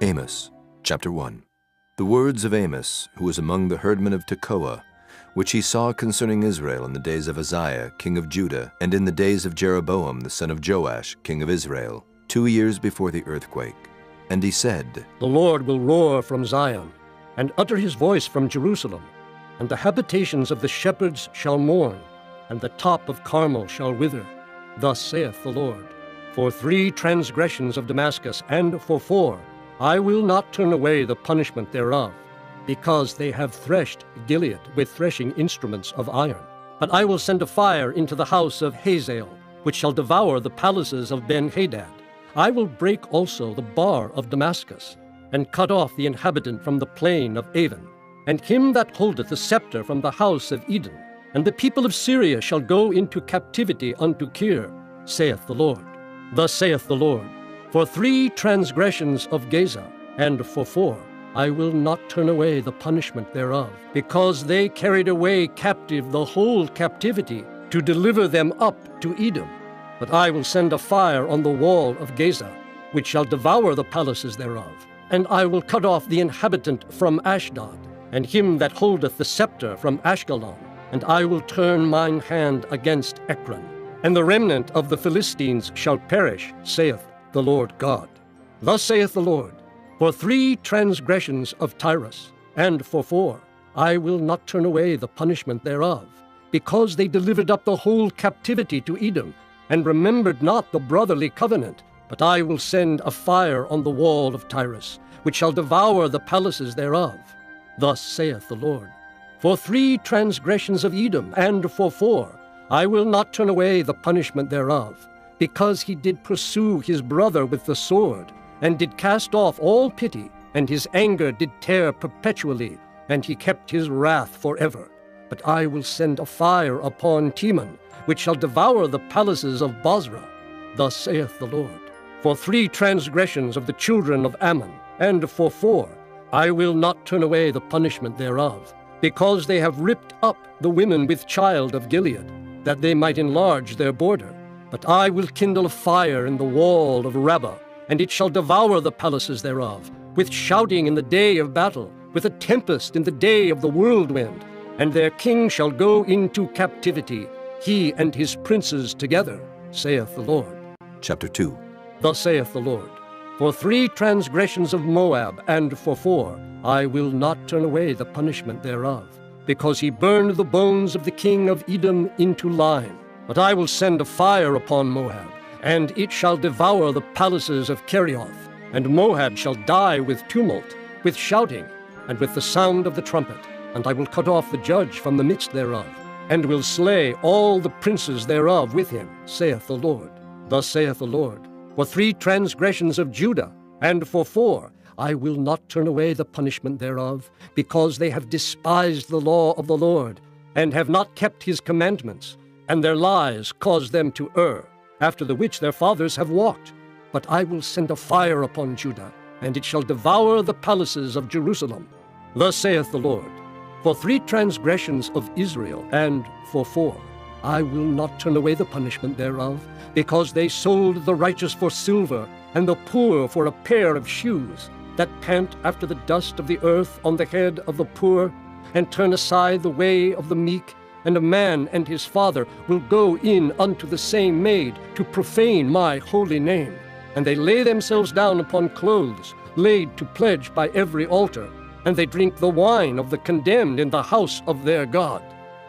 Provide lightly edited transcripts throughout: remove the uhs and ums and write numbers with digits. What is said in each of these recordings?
Amos, chapter 1. The words of Amos, who was among the herdmen of Tekoa, which he saw concerning Israel in the days of Uzziah, king of Judah, and in the days of Jeroboam, the son of Joash, king of Israel, 2 years before the earthquake. And he said, The Lord will roar from Zion, and utter his voice from Jerusalem, and the habitations of the shepherds shall mourn, and the top of Carmel shall wither. Thus saith the Lord, For 3 transgressions of Damascus, and for 4, I will not turn away the punishment thereof, because they have threshed Gilead with threshing instruments of iron. But I will send a fire into the house of Hazael, which shall devour the palaces of Ben-Hadad. I will break also the bar of Damascus, and cut off the inhabitant from the plain of Avon, and him that holdeth the scepter from the house of Edom. And the people of Syria shall go into captivity unto Kir, saith the Lord. Thus saith the Lord, For 3 transgressions of Gaza, and for 4, I will not turn away the punishment thereof, because they carried away captive the whole captivity, to deliver them up to Edom. But I will send a fire on the wall of Gaza, which shall devour the palaces thereof. And I will cut off the inhabitant from Ashdod, and him that holdeth the scepter from Ashkelon. And I will turn mine hand against Ekron, and the remnant of the Philistines shall perish, saith the Lord God. Thus saith the Lord, For 3 transgressions of Tyrus, and for 4, I will not turn away the punishment thereof, because they delivered up the whole captivity to Edom, and remembered not the brotherly covenant. But I will send a fire on the wall of Tyrus, which shall devour the palaces thereof. Thus saith the Lord, For 3 transgressions of Edom, and for 4, I will not turn away the punishment thereof, because he did pursue his brother with the sword, and did cast off all pity, and his anger did tear perpetually, and he kept his wrath forever. But I will send a fire upon Teman, which shall devour the palaces of Bozrah. Thus saith the Lord, For 3 transgressions of the children of Ammon, and for 4, I will not turn away the punishment thereof, because they have ripped up the women with child of Gilead, that they might enlarge their border. But I will kindle a fire in the wall of Rabbah, and it shall devour the palaces thereof, with shouting in the day of battle, with a tempest in the day of the whirlwind. And their king shall go into captivity, he and his princes together, saith the Lord. Chapter 2. Thus saith the Lord, For 3 transgressions of Moab, and for 4, I will not turn away the punishment thereof, because he burned the bones of the king of Edom into lime. But I will send a fire upon Moab, and it shall devour the palaces of Kerioth. And Moab shall die with tumult, with shouting, and with the sound of the trumpet. And I will cut off the judge from the midst thereof, and will slay all the princes thereof with him, saith the Lord. Thus saith the Lord, For 3 transgressions of Judah, and for 4, I will not turn away the punishment thereof, because they have despised the law of the Lord, and have not kept his commandments, and their lies caused them to err, after the which their fathers have walked. But I will send a fire upon Judah, and it shall devour the palaces of Jerusalem. Thus saith the Lord, For 3 transgressions of Israel, and for 4, I will not turn away the punishment thereof, because they sold the righteous for silver, and the poor for a pair of shoes, that pant after the dust of the earth on the head of the poor, and turn aside the way of the meek. And a man and his father will go in unto the same maid, to profane my holy name. And they lay themselves down upon clothes, laid to pledge by every altar, and they drink the wine of the condemned in the house of their God.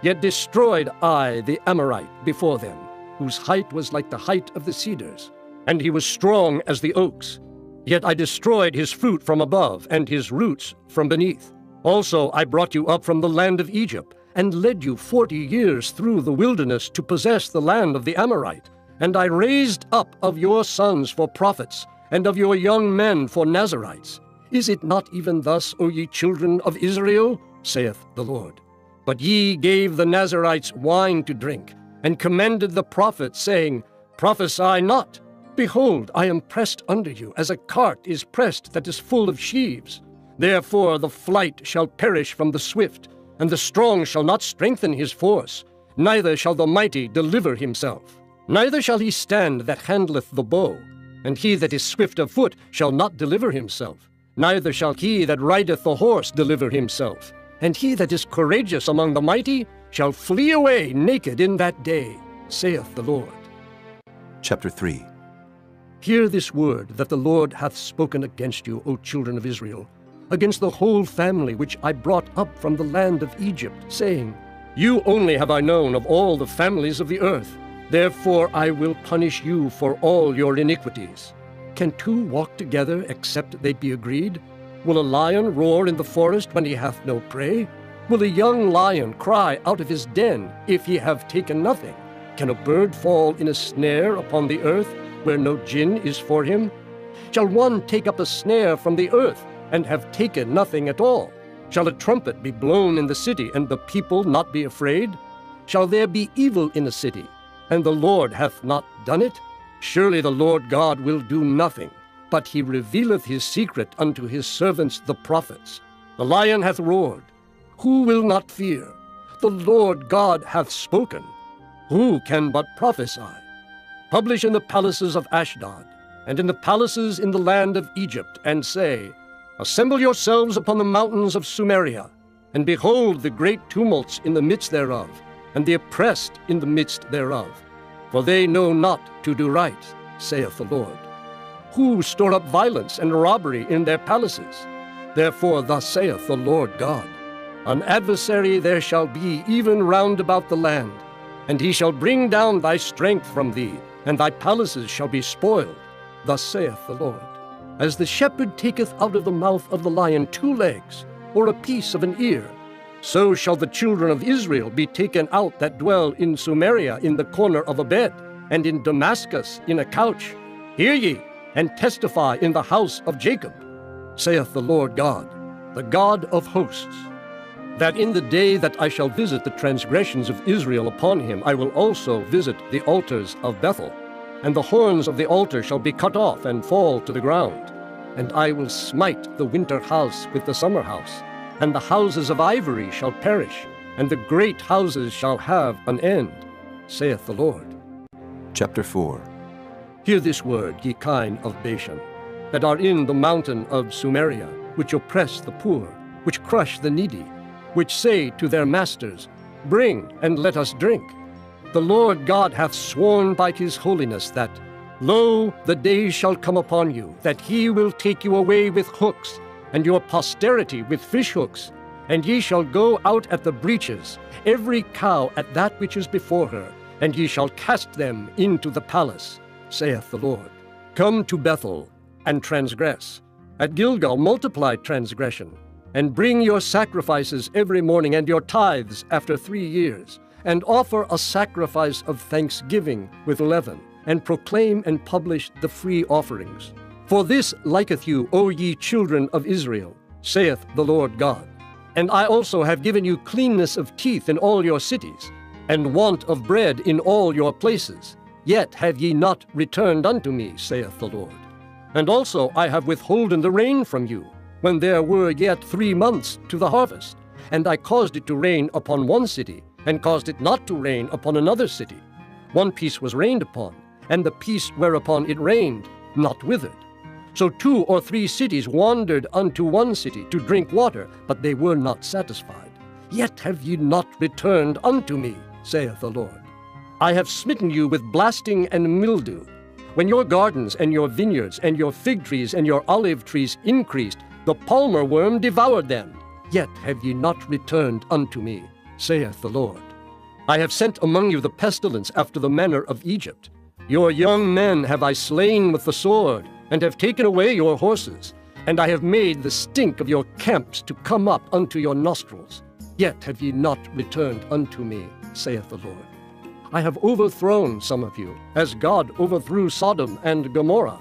Yet destroyed I the Amorite before them, whose height was like the height of the cedars, and he was strong as the oaks. Yet I destroyed his fruit from above, and his roots from beneath. Also I brought you up from the land of Egypt, and led you 40 years through the wilderness to possess the land of the Amorite. And I raised up of your sons for prophets, and of your young men for Nazarites. Is it not even thus, O ye children of Israel? Saith the Lord. But ye gave the Nazarites wine to drink, and commended the prophets, saying, Prophesy not. Behold, I am pressed under you, as a cart is pressed that is full of sheaves. Therefore the flight shall perish from the swift, and the strong shall not strengthen his force, neither shall the mighty deliver himself. Neither shall he stand that handleth the bow, and he that is swift of foot shall not deliver himself. Neither shall he that rideth the horse deliver himself, and he that is courageous among the mighty shall flee away naked in that day, saith the Lord. Chapter 3. Hear this word that the Lord hath spoken against you, O children of Israel, against the whole family which I brought up from the land of Egypt, saying, You only have I known of all the families of the earth. Therefore I will punish you for all your iniquities. Can two walk together except they be agreed? Will a lion roar in the forest when he hath no prey? Will a young lion cry out of his den if he have taken nothing? Can a bird fall in a snare upon the earth where no gin is for him? Shall one take up a snare from the earth and have taken nothing at all? Shall a trumpet be blown in the city and the people not be afraid? Shall there be evil in a city, and the Lord hath not done it? Surely the Lord God will do nothing, but he revealeth his secret unto his servants the prophets. The lion hath roared. Who will not fear? The Lord God hath spoken. Who can but prophesy? Publish in the palaces of Ashdod, and in the palaces in the land of Egypt, and say, Assemble yourselves upon the mountains of Sumeria, and behold the great tumults in the midst thereof, and the oppressed in the midst thereof. For they know not to do right, saith the Lord. Who store up violence and robbery in their palaces? Therefore thus saith the Lord God, An adversary there shall be even round about the land, and he shall bring down thy strength from thee, and thy palaces shall be spoiled. Thus saith the Lord. As the shepherd taketh out of the mouth of the lion 2 legs, or a piece of an ear, so shall the children of Israel be taken out that dwell in Sumeria in the corner of a bed, and in Damascus in a couch. Hear ye, and testify in the house of Jacob, saith the Lord God, the God of hosts, that in the day that I shall visit the transgressions of Israel upon him, I will also visit the altars of Bethel, and the horns of the altar shall be cut off and fall to the ground. And I will smite the winter house with the summer house, and the houses of ivory shall perish, and the great houses shall have an end, saith the Lord. Chapter 4. Hear this word, ye kine of Bashan, that are in the mountain of Sumeria, which oppress the poor, which crush the needy, which say to their masters, Bring, and let us drink. The Lord God hath sworn by his holiness that, Lo, the days shall come upon you, that he will take you away with hooks, and your posterity with fish hooks, and ye shall go out at the breaches, every cow at that which is before her, and ye shall cast them into the palace, saith the Lord. Come to Bethel, and transgress. At Gilgal multiply transgression, and bring your sacrifices every morning, and your tithes after 3 years, and offer a sacrifice of thanksgiving with leaven, and proclaim and publish the free offerings. For this liketh you, O ye children of Israel, saith the Lord God. And I also have given you cleanness of teeth in all your cities, and want of bread in all your places. Yet have ye not returned unto me, saith the Lord. And also I have withholden the rain from you, when there were yet 3 months to the harvest. And I caused it to rain upon one city, and caused it not to rain upon another city. One piece was rained upon, and the piece whereupon it rained not withered. So 2 or 3 cities wandered unto one city to drink water, but they were not satisfied. Yet have ye not returned unto me, saith the Lord. I have smitten you with blasting and mildew. When your gardens and your vineyards and your fig trees and your olive trees increased, the palmer worm devoured them. Yet have ye not returned unto me, saith the Lord. I have sent among you the pestilence after the manner of Egypt. Your young men have I slain with the sword, and have taken away your horses, and I have made the stink of your camps to come up unto your nostrils. Yet have ye not returned unto me, saith the Lord. I have overthrown some of you, as God overthrew Sodom and Gomorrah.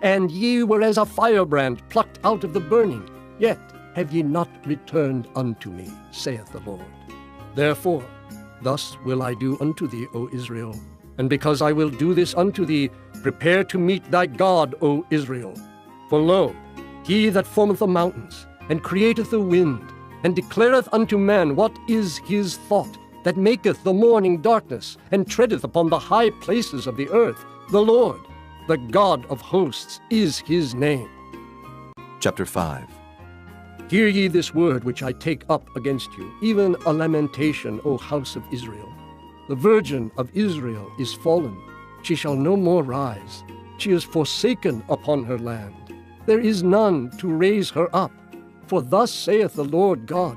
And ye were as a firebrand plucked out of the burning. Yet have ye not returned unto me, saith the Lord. Therefore, thus will I do unto thee, O Israel. And because I will do this unto thee, prepare to meet thy God, O Israel. For lo, he that formeth the mountains, and createth the wind, and declareth unto man what is his thought, that maketh the morning darkness, and treadeth upon the high places of the earth, the Lord, the God of hosts, is his name. Chapter 5. Hear ye this word which I take up against you, even a lamentation, O house of Israel. The virgin of Israel is fallen. She shall no more rise. She is forsaken upon her land. There is none to raise her up. For thus saith the Lord God,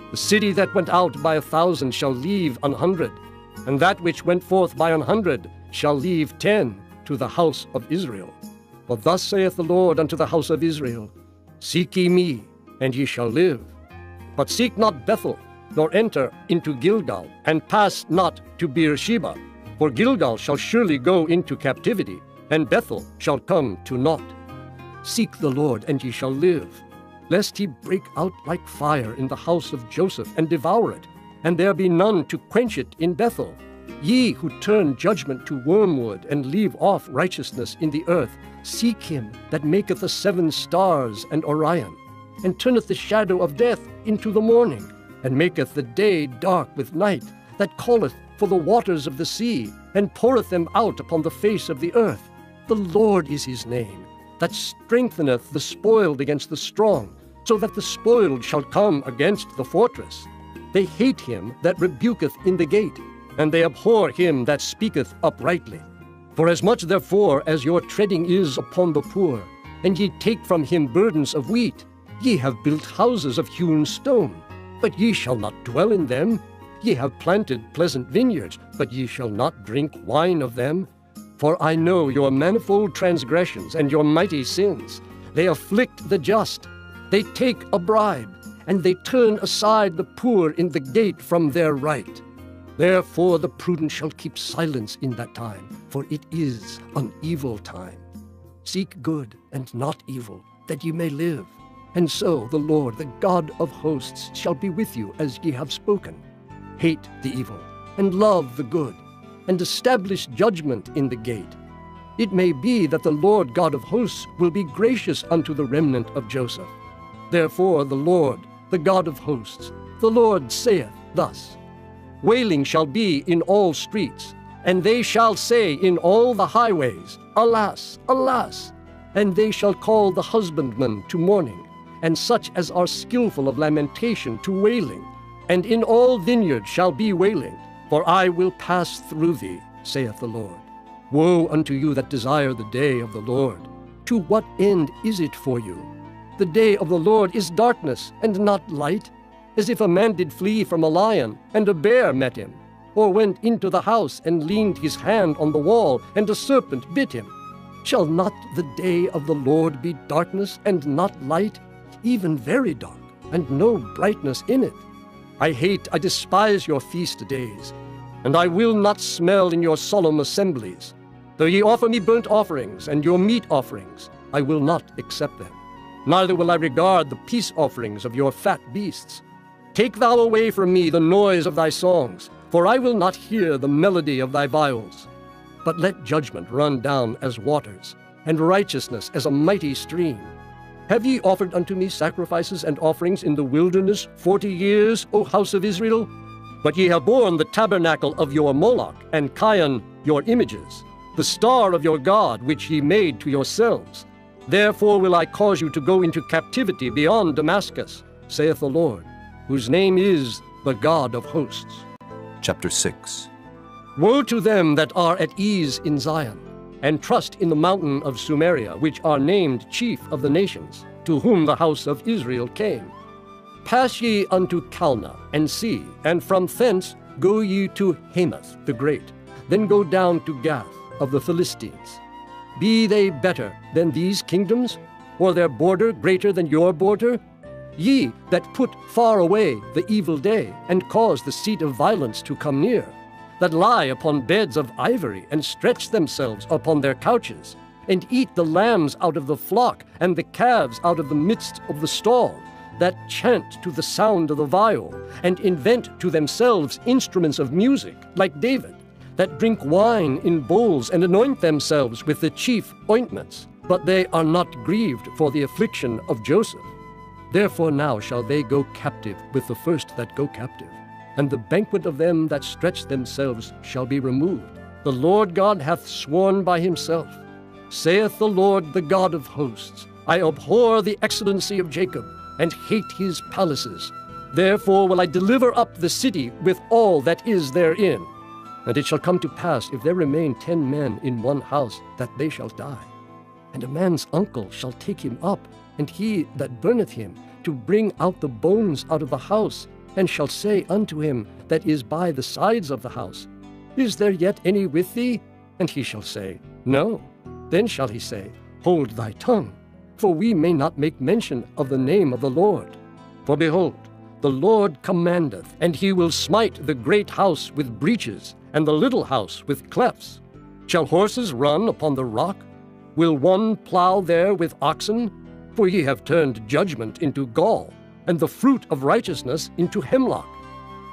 the city that went out by 1,000 shall leave 100, and that which went forth by 100 shall leave 10 to the house of Israel. For thus saith the Lord unto the house of Israel, Seek ye me, and ye shall live. But seek not Bethel, nor enter into Gilgal, and pass not to Beersheba. For Gilgal shall surely go into captivity, and Bethel shall come to naught. Seek the Lord, and ye shall live, lest he break out like fire in the house of Joseph, and devour it, and there be none to quench it in Bethel. Ye who turn judgment to wormwood, and leave off righteousness in the earth, seek him that maketh the 7 stars and Orion, and turneth the shadow of death into the morning, and maketh the day dark with night, that calleth for the waters of the sea, and poureth them out upon the face of the earth. The Lord is his name, that strengtheneth the spoiled against the strong, so that the spoiled shall come against the fortress. They hate him that rebuketh in the gate, and they abhor him that speaketh uprightly. For as much therefore as your treading is upon the poor, and ye take from him burdens of wheat, ye have built houses of hewn stone, but ye shall not dwell in them. Ye have planted pleasant vineyards, but ye shall not drink wine of them. For I know your manifold transgressions and your mighty sins. They afflict the just. They take a bribe, and they turn aside the poor in the gate from their right. Therefore the prudent shall keep silence in that time, for it is an evil time. Seek good and not evil, that ye may live. And so the Lord, the God of hosts, shall be with you as ye have spoken. Hate the evil, and love the good, and establish judgment in the gate. It may be that the Lord God of hosts will be gracious unto the remnant of Joseph. Therefore the Lord, the God of hosts, the Lord saith thus, Wailing shall be in all streets, and they shall say in all the highways, Alas, alas! And they shall call the husbandman to mourning, and such as are skillful of lamentation to wailing. And in all vineyards shall be wailing, for I will pass through thee, saith the Lord. Woe unto you that desire the day of the Lord! To what end is it for you? The day of the Lord is darkness, and not light, as if a man did flee from a lion, and a bear met him, or went into the house, and leaned his hand on the wall, and a serpent bit him. Shall not the day of the Lord be darkness, and not light, even very dark, and no brightness in it? I despise your feast days, and I will not smell in your solemn assemblies. Though ye offer me burnt offerings, and your meat offerings, I will not accept them. Neither will I regard the peace offerings of your fat beasts. Take thou away from me the noise of thy songs, for I will not hear the melody of thy viols. But let judgment run down as waters, and righteousness as a mighty stream. Have ye offered unto me sacrifices and offerings in the wilderness 40 years, O house of Israel? But ye have borne the tabernacle of your Moloch, and Chion your images, the star of your God which ye made to yourselves. Therefore will I cause you to go into captivity beyond Damascus, saith the Lord, whose name is the God of hosts. Chapter 6. Woe to them that are at ease in Zion, and trust in the mountain of Sumeria, which are named chief of the nations, to whom the house of Israel came. Pass ye unto Calneh, and see, and from thence go ye to Hamath the great, then go down to Gath of the Philistines. Be they better than these kingdoms, or their border greater than your border? Ye that put far away the evil day, and cause the seat of violence to come near, that lie upon beds of ivory, and stretch themselves upon their couches, and eat the lambs out of the flock, and the calves out of the midst of the stall, that chant to the sound of the viol, and invent to themselves instruments of music, like David, that drink wine in bowls, and anoint themselves with the chief ointments, but they are not grieved for the affliction of Joseph. Therefore now shall they go captive with the first that go captive, and the banquet of them that stretch themselves shall be removed. The Lord God hath sworn by himself, saith the Lord, the God of hosts, I abhor the excellency of Jacob, and hate his palaces. Therefore will I deliver up the city with all that is therein. And it shall come to pass, if there remain 10 men in one house, that they shall die. And a man's uncle shall take him up, and he that burneth him, to bring out the bones out of the house, and shall say unto him that is by the sides of the house, Is there yet any with thee? And he shall say, No. Then shall he say, Hold thy tongue, for we may not make mention of the name of the Lord. For behold, the Lord commandeth, and he will smite the great house with breaches, and the little house with clefts. Shall horses run upon the rock? Will one plow there with oxen? For ye have turned judgment into gall, and the fruit of righteousness into hemlock.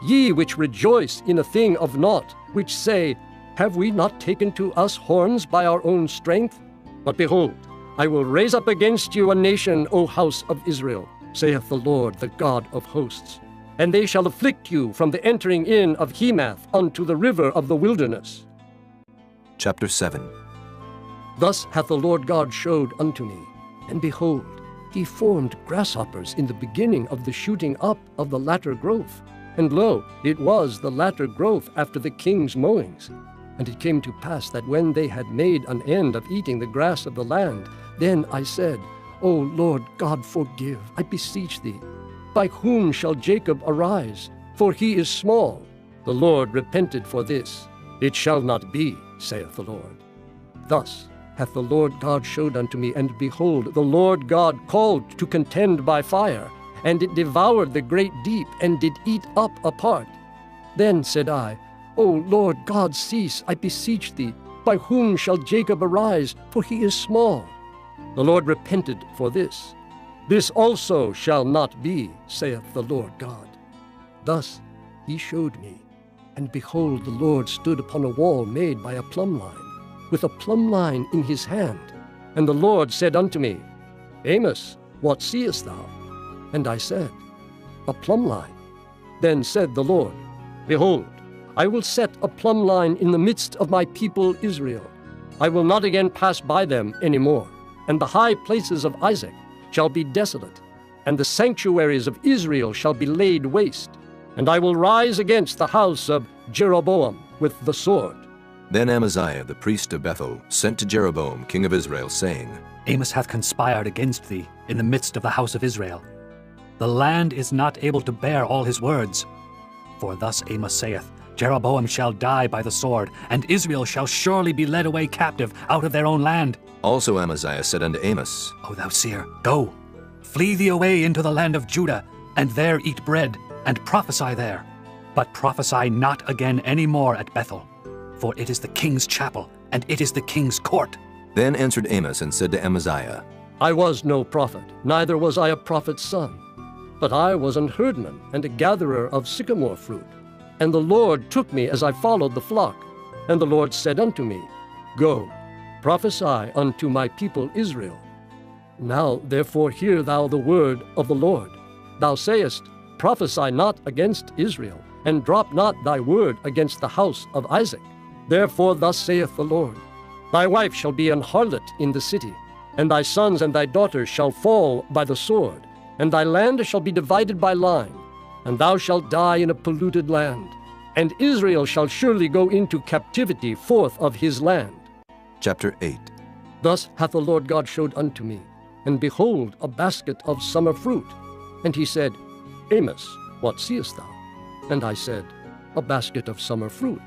Ye which rejoice in a thing of naught, which say, Have we not taken to us horns by our own strength? But behold, I will raise up against you a nation, O house of Israel, saith the Lord, the God of hosts. And they shall afflict you from the entering in of Hemath unto the river of the wilderness. Chapter 7. Thus hath the Lord God showed unto me, and behold, he formed grasshoppers in the beginning of the shooting up of the latter growth. And lo, it was the latter growth after the king's mowings. And it came to pass that when they had made an end of eating the grass of the land, then I said, O Lord God, forgive, I beseech thee. By whom shall Jacob arise? For he is small. The Lord repented for this. It shall not be, saith the Lord. Thus hath the Lord God showed unto me, and behold, the Lord God called to contend by fire, and it devoured the great deep, and did eat up a part. Then said I, O Lord God, cease, I beseech thee. By whom shall Jacob arise? For he is small. The Lord repented for this. This also shall not be, saith the Lord God. Thus he showed me, and behold, the Lord stood upon a wall made by a plumb line, with a plumb line in his hand. And the Lord said unto me, Amos, what seest thou? And I said, A plumb line. Then said the Lord, Behold, I will set a plumb line in the midst of my people Israel. I will not again pass by them any more. And the high places of Isaac shall be desolate, and the sanctuaries of Israel shall be laid waste. And I will rise against the house of Jeroboam with the sword. Then Amaziah the priest of Bethel sent to Jeroboam king of Israel, saying, Amos hath conspired against thee in the midst of the house of Israel. The land is not able to bear all his words. For thus Amos saith, Jeroboam shall die by the sword, and Israel shall surely be led away captive out of their own land. Also Amaziah said unto Amos, O thou seer, go, flee thee away into the land of Judah, and there eat bread, and prophesy there. But prophesy not again any more at Bethel, for it is the king's chapel, and it is the king's court. Then answered Amos and said to Amaziah, I was no prophet, neither was I a prophet's son, but I was an herdman and a gatherer of sycamore fruit. And the Lord took me as I followed the flock. And the Lord said unto me, Go, prophesy unto my people Israel. Now therefore hear thou the word of the Lord. Thou sayest, Prophesy not against Israel, and drop not thy word against the house of Isaac. Therefore thus saith the Lord, Thy wife shall be an harlot in the city, and thy sons and thy daughters shall fall by the sword, and thy land shall be divided by line, and thou shalt die in a polluted land. And Israel shall surely go into captivity forth of his land. Chapter 8. Thus hath the Lord God showed unto me, and behold, a basket of summer fruit. And he said, Amos, what seest thou? And I said, A basket of summer fruit.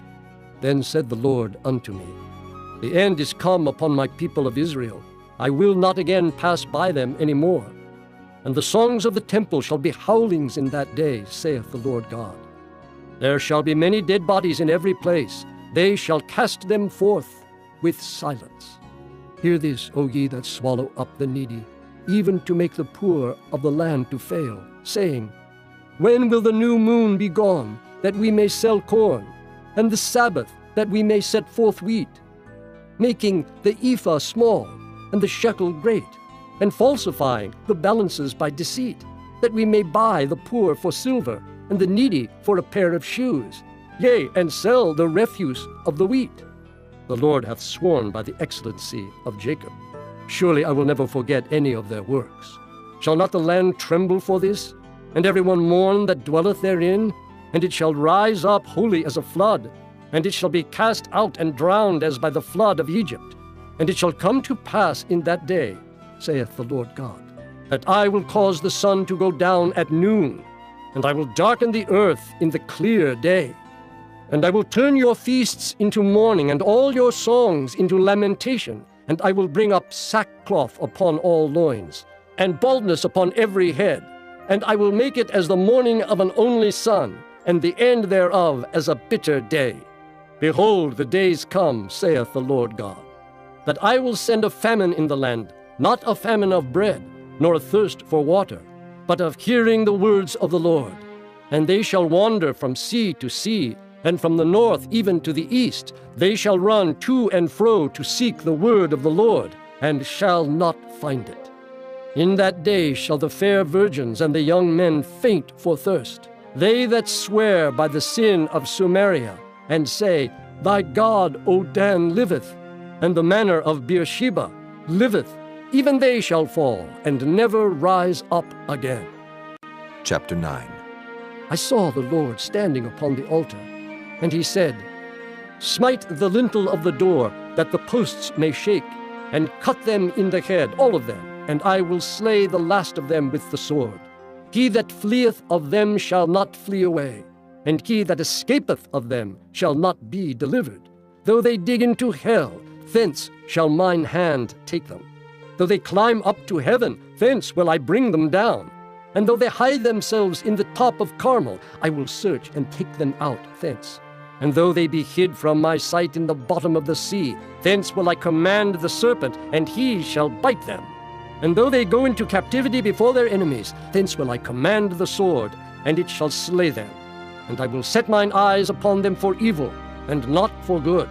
Then said the Lord unto me, The end is come upon my people of Israel. I will not again pass by them any more. And the songs of the temple shall be howlings in that day, saith the Lord God. There shall be many dead bodies in every place. They shall cast them forth with silence. Hear this, O ye that swallow up the needy, even to make the poor of the land to fail, saying, When will the new moon be gone, that we may sell corn, and the Sabbath, that we may set forth wheat, making the ephah small, and the shekel great, and falsifying the balances by deceit, that we may buy the poor for silver, and the needy for a pair of shoes, yea, and sell the refuse of the wheat. The Lord hath sworn by the excellency of Jacob. Surely I will never forget any of their works. Shall not the land tremble for this, and everyone mourn that dwelleth therein? And it shall rise up wholly as a flood, and it shall be cast out and drowned as by the flood of Egypt. And it shall come to pass in that day, saith the Lord God, that I will cause the sun to go down at noon, and I will darken the earth in the clear day. And I will turn your feasts into mourning, and all your songs into lamentation, and I will bring up sackcloth upon all loins, and baldness upon every head. And I will make it as the mourning of an only son, and the end thereof as a bitter day. Behold, the days come, saith the Lord God, that I will send a famine in the land, not a famine of bread, nor a thirst for water, but of hearing the words of the Lord. And they shall wander from sea to sea, and from the north even to the east. They shall run to and fro to seek the word of the Lord, and shall not find it. In that day shall the fair virgins and the young men faint for thirst. They that swear by the sin of Samaria, and say, Thy God, O Dan, liveth, and the manor of Beersheba liveth, even they shall fall, and never rise up again. Chapter 9. I saw the Lord standing upon the altar, and he said, Smite the lintel of the door, that the posts may shake, and cut them in the head, all of them, and I will slay the last of them with the sword. He that fleeth of them shall not flee away, and he that escapeth of them shall not be delivered. Though they dig into hell, thence shall mine hand take them. Though they climb up to heaven, thence will I bring them down. And though they hide themselves in the top of Carmel, I will search and take them out thence. And though they be hid from my sight in the bottom of the sea, thence will I command the serpent, and he shall bite them. And though they go into captivity before their enemies, thence will I command the sword, and it shall slay them. And I will set mine eyes upon them for evil, and not for good.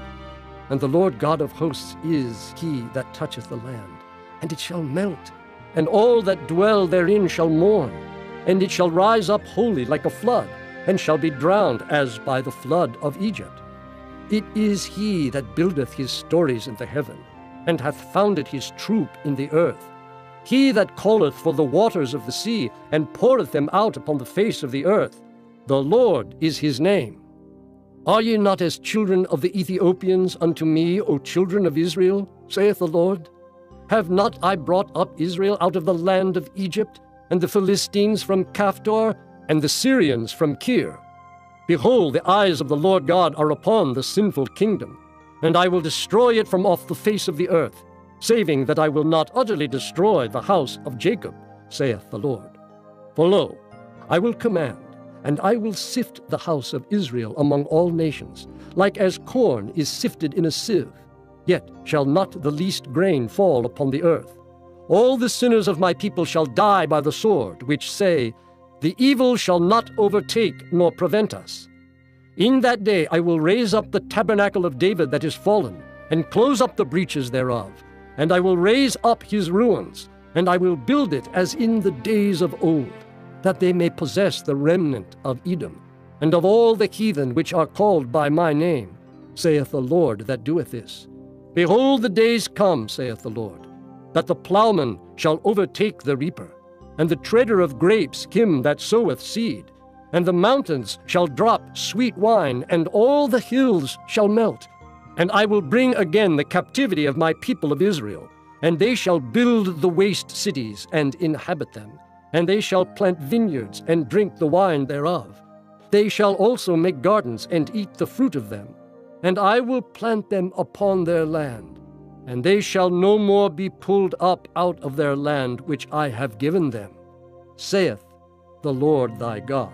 And the Lord God of hosts is he that toucheth the land, and it shall melt, and all that dwell therein shall mourn, and it shall rise up wholly like a flood, and shall be drowned as by the flood of Egypt. It is he that buildeth his stories in the heaven, and hath founded his troop in the earth. He that calleth for the waters of the sea, and poureth them out upon the face of the earth. The Lord is his name. Are ye not as children of the Ethiopians unto me, O children of Israel, saith the Lord? Have not I brought up Israel out of the land of Egypt, and the Philistines from Caphtor, and the Syrians from Kir? Behold, the eyes of the Lord God are upon the sinful kingdom, and I will destroy it from off the face of the earth, saving that I will not utterly destroy the house of Jacob, saith the Lord. For lo, I will command, and I will sift the house of Israel among all nations, like as corn is sifted in a sieve, yet shall not the least grain fall upon the earth. All the sinners of my people shall die by the sword, which say, The evil shall not overtake nor prevent us. In that day I will raise up the tabernacle of David that is fallen, and close up the breaches thereof. And I will raise up his ruins, and I will build it as in the days of old, that they may possess the remnant of Edom, and of all the heathen which are called by my name, saith the Lord that doeth this. Behold, the days come, saith the Lord, that the plowman shall overtake the reaper, and the treader of grapes him that soweth seed. And the mountains shall drop sweet wine, and all the hills shall melt. And I will bring again the captivity of my people of Israel, and they shall build the waste cities and inhabit them. And they shall plant vineyards and drink the wine thereof. They shall also make gardens and eat the fruit of them. And I will plant them upon their land, and they shall no more be pulled up out of their land which I have given them, saith the Lord thy God.